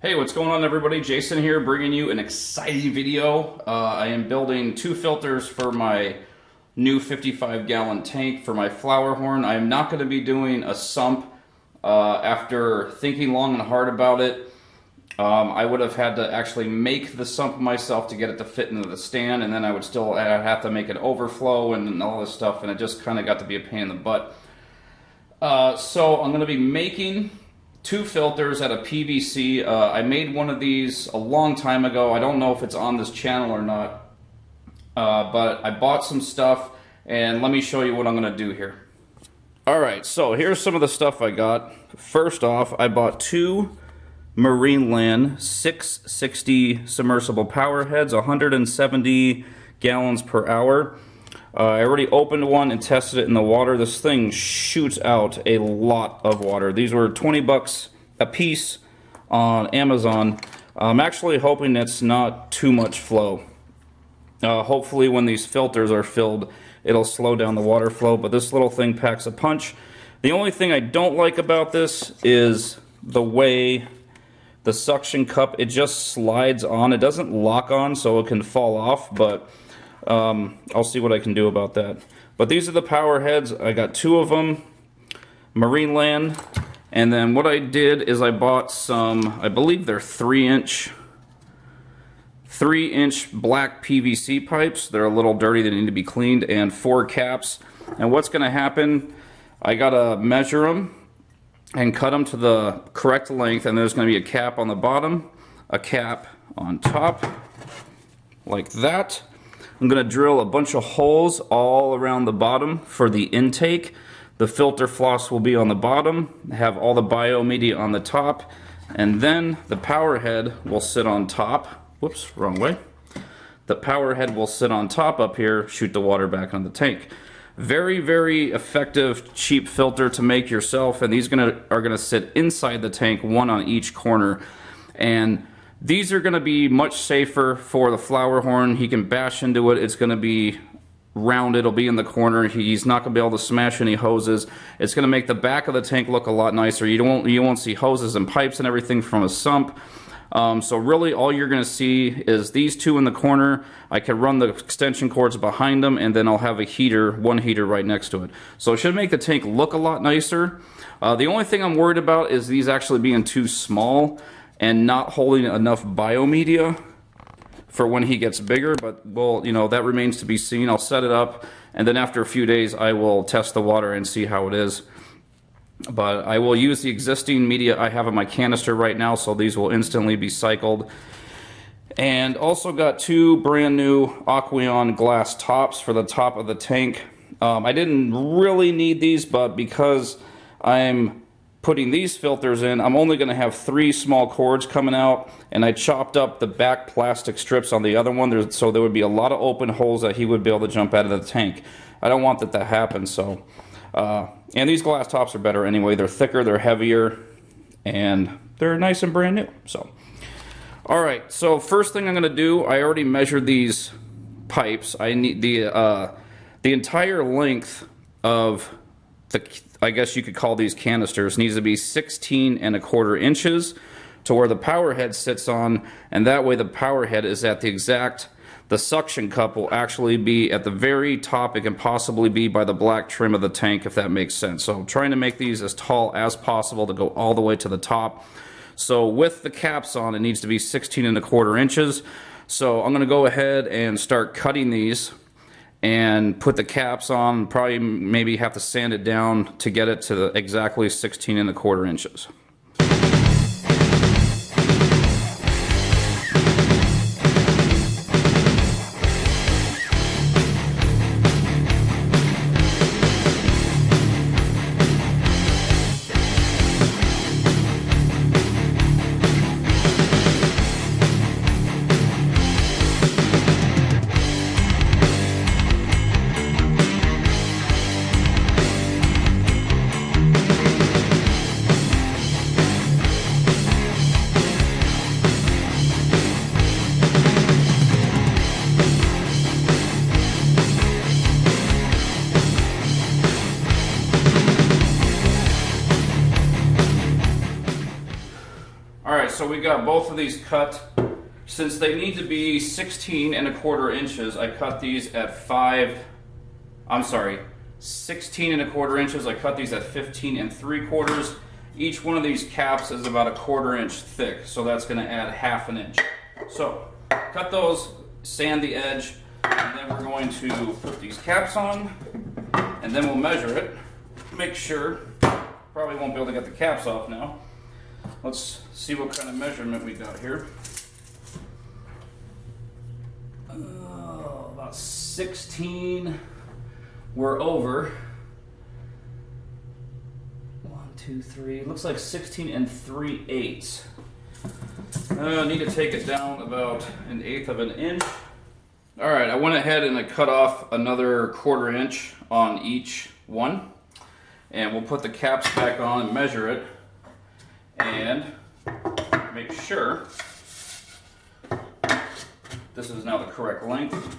Hey, what's going on everybody? Jason here, bringing you an exciting video. I am building 2 filters for my new 55-gallon tank for my flower horn. I am not going to be doing a sump. After thinking long and hard about it, I would have had to actually make the sump myself to get it to fit into the stand, and then I'd have to make it overflow and all this stuff, and it just kind of got to be a pain in the butt. So I'm going to be making 2 filters out of PVC. I made one of these a long time ago. I don't know if it's on this channel or not, but I bought some stuff, and let me show you what I'm going to do here. Alright, so here's some of the stuff I got. First off, I bought 2 Marineland 660 submersible power heads, 170 gallons per hour. I already opened one and tested it in the water. This thing shoots out a lot of water. These were 20 bucks a piece on Amazon. I'm actually hoping it's not too much flow. Hopefully when these filters are filled, it'll slow down the water flow, but this little thing packs a punch. The only thing I don't like about this is the way the suction cup, it just slides on. It doesn't lock on, so it can fall off, but I'll see what I can do about that. But these are the power heads. I got 2 of them, Marineland, and then what I did is I bought some, I believe they're 3-inch black PVC pipes. They're a little dirty, they need to be cleaned, and 4 caps. And what's going to happen, I gotta measure them and cut them to the correct length, and there's going to be a cap on the bottom, a cap on top, like that. I'm going to drill a bunch of holes all around the bottom for the intake. The filter floss will be on the bottom, have all the biomedia on the top, and then the power head will sit on top. Whoops, wrong way. The power head will sit on top up here, shoot the water back into the tank. Very, very effective, cheap filter to make yourself, and these are gonna sit inside the tank, one on each corner. And these are going to be much safer for the flower horn. He can bash into it. It's going to be rounded. It'll be in the corner. He's not going to be able to smash any hoses. It's going to make the back of the tank look a lot nicer. You won't see hoses and pipes and everything from a sump. So really all you're going to see is these 2 in the corner. I can run the extension cords behind them, and then I'll have a heater, one heater right next to it. So it should make the tank look a lot nicer. The only thing I'm worried about is these actually being too small and not holding enough biomedia for when he gets bigger, but well, that remains to be seen. I'll set it up, and then after a few days I will test the water and see how it is. But I will use the existing media I have in my canister right now, so these will instantly be cycled. And also got 2 brand new aquarium glass tops for the top of the tank. I didn't really need these, but because I'm putting these filters in, I'm only going to have 3 small cords coming out, and I chopped up the back plastic strips on the other one, so there would be a lot of open holes that he would be able to jump out of the tank. I don't want that to happen, so and these glass tops are better anyway. They're thicker, they're heavier, and they're nice and brand new. So alright, so first thing I'm going to do, I already measured these pipes. I need the entire length of I guess you could call these canisters, needs to be 16¼ inches to where the power head sits on, and that way the power head is at the suction cup will actually be at the very top. It can possibly be by the black trim of the tank, if that makes sense. So I'm trying to make these as tall as possible to go all the way to the top. So with the caps on, it needs to be 16¼ inches. So I'm going to go ahead and start cutting these and put the caps on. Probably maybe have to sand it down to get it to exactly 16¼ inches. Alright, so we got both of these cut. Since they need to be 16¼ inches, I cut these at 16¼ inches. I cut these at 15¾ Each one of these caps is about 1/4 inch thick, so that's going to add 1/2 inch. So, cut those, sand the edge, and then we're going to put these caps on, and then we'll measure it. Make sure, probably won't be able to get the caps off now. Let's see what kind of measurement we got here. About 16. We're over. 1, 2, 3. Looks like 16 3/8. I need to take it down about 1/8 inch. Alright, I went ahead and I cut off another 1/4 inch on each one. And we'll put the caps back on and measure it. And make sure this is now the correct length.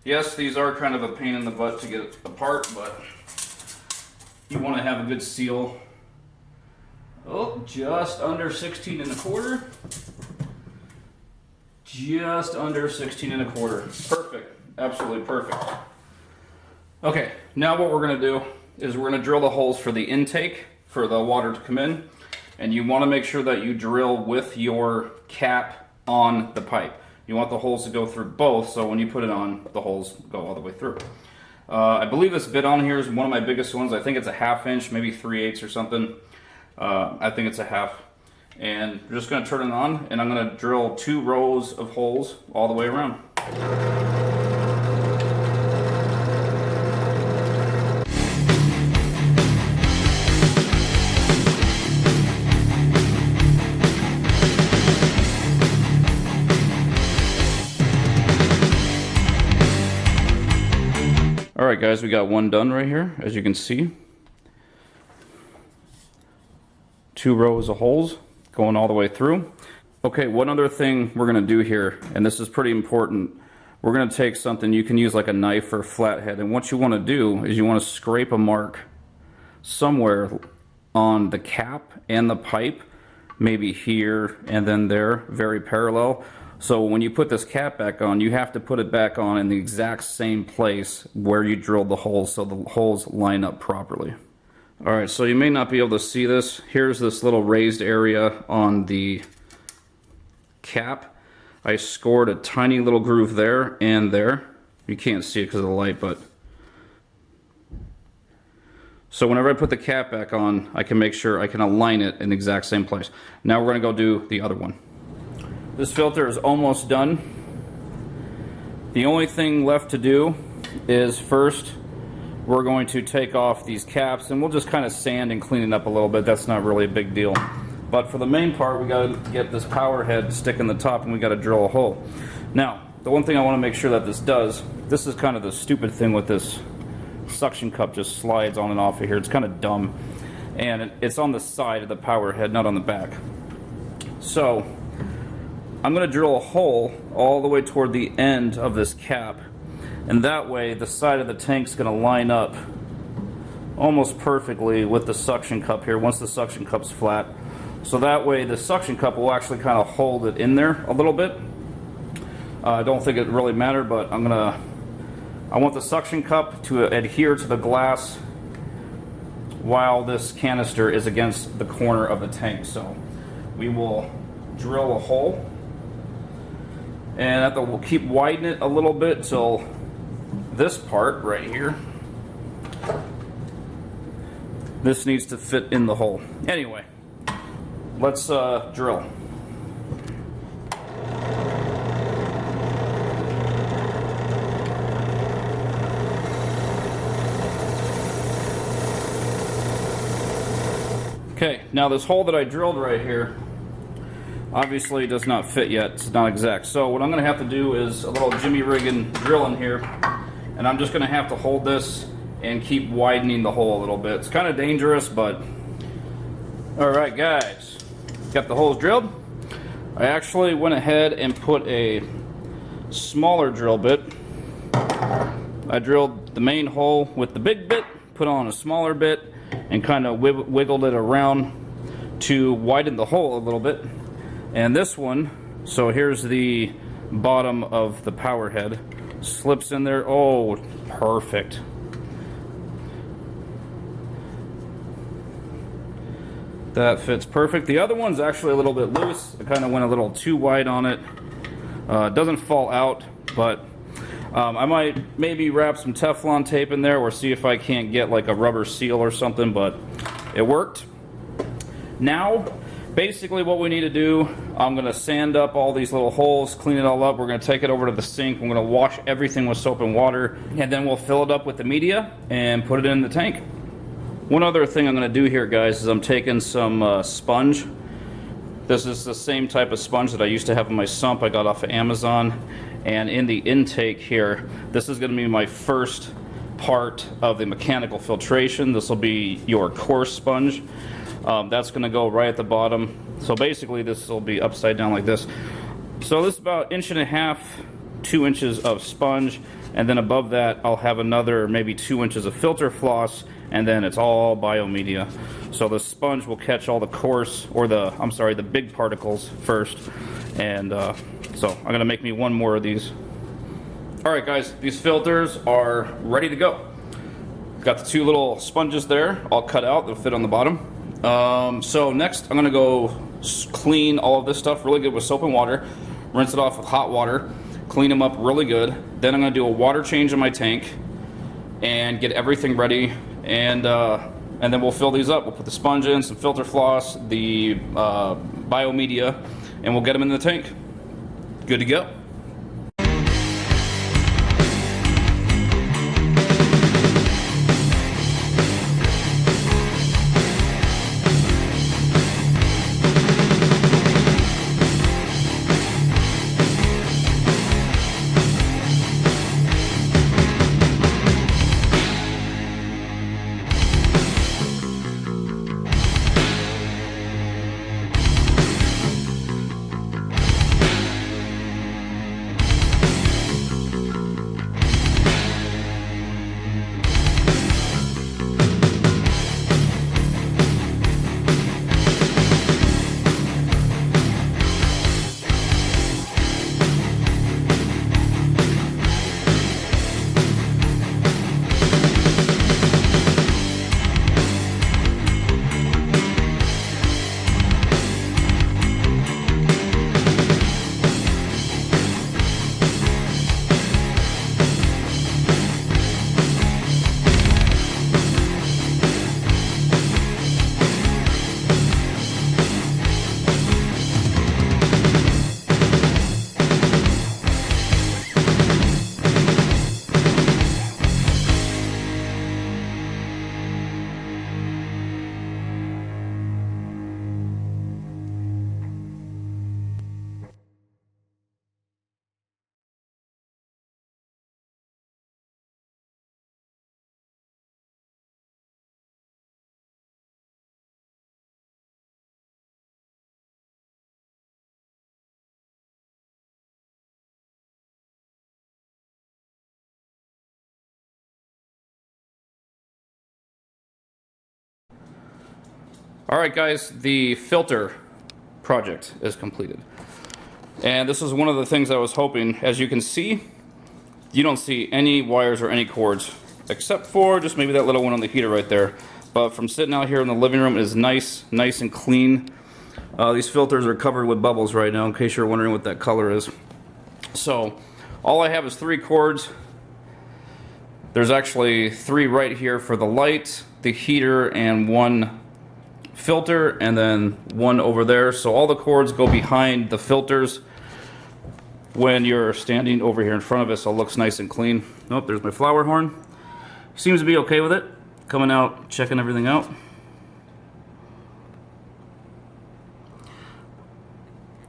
Yes, these are kind of a pain in the butt to get apart, but you want to have a good seal. Oh, just under 16¼ Just under 16¼ Perfect. Absolutely perfect. Okay, now what we're going to do is we're going to drill the holes for the intake for the water to come in. And you want to make sure that you drill with your cap on the pipe. You want the holes to go through both, so when you put it on, the holes go all the way through. I believe this bit on here is one of my biggest ones. I think it's 1/2 inch, maybe 3/8 or something. I think it's 1/2. And we're just going to turn it on, and I'm going to drill 2 rows of holes all the way around. Alright guys, we got one done right here, as you can see. 2 rows of holes going all the way through. Okay, one other thing we're going to do here, and this is pretty important. We're going to take something, you can use like a knife or flathead, and what you want to do is you want to scrape a mark somewhere on the cap and the pipe, maybe here and then there, very parallel. So when you put this cap back on, you have to put it back on in the exact same place where you drilled the holes, so the holes line up properly. Alright, so you may not be able to see this. Here's this little raised area on the cap. I scored a tiny little groove there and there. You can't see it because of the light, but... So whenever I put the cap back on, I can make sure I can align it in the exact same place. Now we're going to go do the other one. This filter is almost done. The only thing left to do is first we're going to take off these caps, and we'll just kind of sand and clean it up a little bit. That's not really a big deal. But for the main part, we got to get this power head stick in the top, and we got to drill a hole. Now, the one thing I want to make sure that this does, this is kind of the stupid thing with this suction cup, just slides on and off of here. It's kind of dumb. And it's on the side of the power head, not on the back. So I'm going to drill a hole all the way toward the end of this cap, and that way the side of the tank's going to line up almost perfectly with the suction cup here once the suction cup's flat. So that way the suction cup will actually kind of hold it in there a little bit. I don't think it really mattered, but I want the suction cup to adhere to the glass while this canister is against the corner of the tank. So we will drill a hole, and we'll keep widening it a little bit till this part right here. This needs to fit in the hole. Anyway, let's drill. Okay, now this hole that I drilled right here obviously does not fit yet. It's not exact. So what I'm going to have to do is a little jimmy rigging drill in here, and I'm just going to have to hold this and keep widening the hole a little bit. It's kind of dangerous, but alright guys, got the holes drilled. I actually went ahead and put a smaller drill bit I drilled the main hole with the big bit, put on a smaller bit, and kind of wiggled it around to widen the hole a little bit. And this one, so here's the bottom of the power head, slips in there. Oh, perfect. That fits perfect. The other one's actually a little bit loose. I kind of went a little too wide on it. It doesn't fall out, but I might maybe wrap some Teflon tape in there or see if I can't get like a rubber seal or something, but it worked. Now, basically what we need to do, I'm going to sand up all these little holes, clean it all up. We're going to take it over to the sink. We're going to wash everything with soap and water, and then we'll fill it up with the media and put it in the tank. One other thing I'm going to do here, guys, is I'm taking some sponge. This is the same type of sponge that I used to have in my sump. I got off of Amazon. And in the intake here, this is going to be my first part of the mechanical filtration. This will be your coarse sponge. That's going to go right at the bottom. So basically this will be upside down like this. So this is about 1.5 inches, 2 inches of sponge. And then above that, I'll have another maybe 2 inches of filter floss, and then it's all biomedia. So the sponge will catch all the coarse, or the big particles first. And so I'm gonna make me one more of these. All right, guys, these filters are ready to go. Got the 2 little sponges there, all cut out. They'll fit on the bottom. So next, I'm gonna go clean all of this stuff really good with soap and water. Rinse it off with hot water. Clean them up really good. Then I'm going to do a water change in my tank and get everything ready, and then we'll fill these up. We'll put the sponge in, some filter floss, the biomedia, and we'll get them in the tank. Good to go. Alright guys, the filter project is completed. And this is one of the things I was hoping. As you can see, you don't see any wires or any cords, except for just maybe that little one on the heater right there. But from sitting out here in the living room, it is nice and clean. These filters are covered with bubbles right now, in case you're wondering what that color is. So, all I have is 3 cords. There's actually 3 right here for the light, the heater, and 1 filter, and then 1 over there. So all the cords go behind the filters when you're standing over here in front of it, so it looks nice and clean. Oh, there's my flower horn. Seems to be okay with it. Coming out, checking everything out.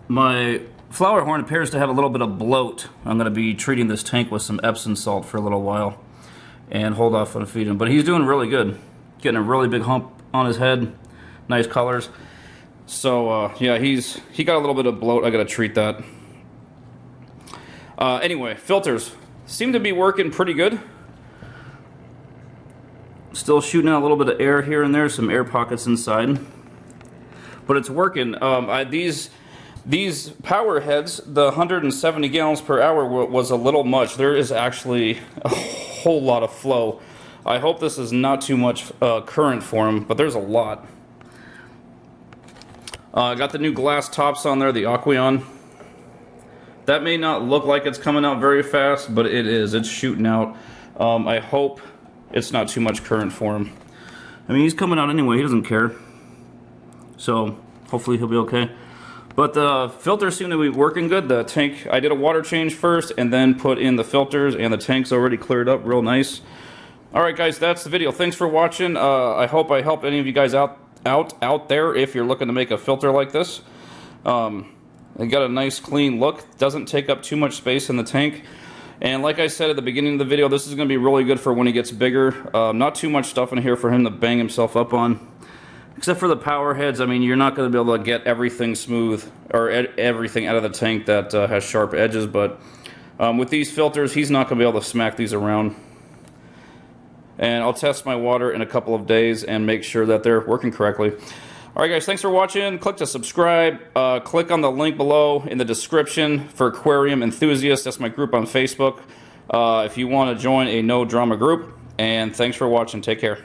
My flower horn appears to have a little bit of bloat. I'm going to be treating this tank with some Epsom salt for a little while and hold off on feeding. But he's doing really good. Getting a really big hump on his head. Nice colors. So yeah, he got a little bit of bloat. I got to treat that. Anyway, filters seem to be working pretty good. Still shooting out a little bit of air here and there, some air pockets inside. But it's working. These power heads, the 170 gallons per hour was a little much. There is actually a whole lot of flow. I hope this is not too much current for them, but there's a lot. I got the new glass tops on there, the aquarium. That may not look like it's coming out very fast, but it is. It's shooting out. I hope it's not too much current for him. I mean, he's coming out anyway. He doesn't care. So hopefully he'll be okay. But the filters seem to be working good. The tank, I did a water change first and then put in the filters, and the tank's already cleared up real nice. Alright guys, that's the video. Thanks for watching. I hope I helped any of you guys out there if you're looking to make a filter like this. It got a nice clean look. Doesn't take up too much space in the tank. And like I said at the beginning of the video, this is going to be really good for when he gets bigger. Not too much stuff in here for him to bang himself up on. Except for the power heads. I mean, you're not going to be able to get everything smooth or everything out of the tank that has sharp edges. But with these filters, he's not going to be able to smack these around. And I'll test my water in a couple of days and make sure that they're working correctly. Alright guys, thanks for watching. Click to subscribe. Click on the link below in the description for aquarium enthusiasts. That's my group on Facebook. If you want to join a no drama group. And thanks for watching. Take care.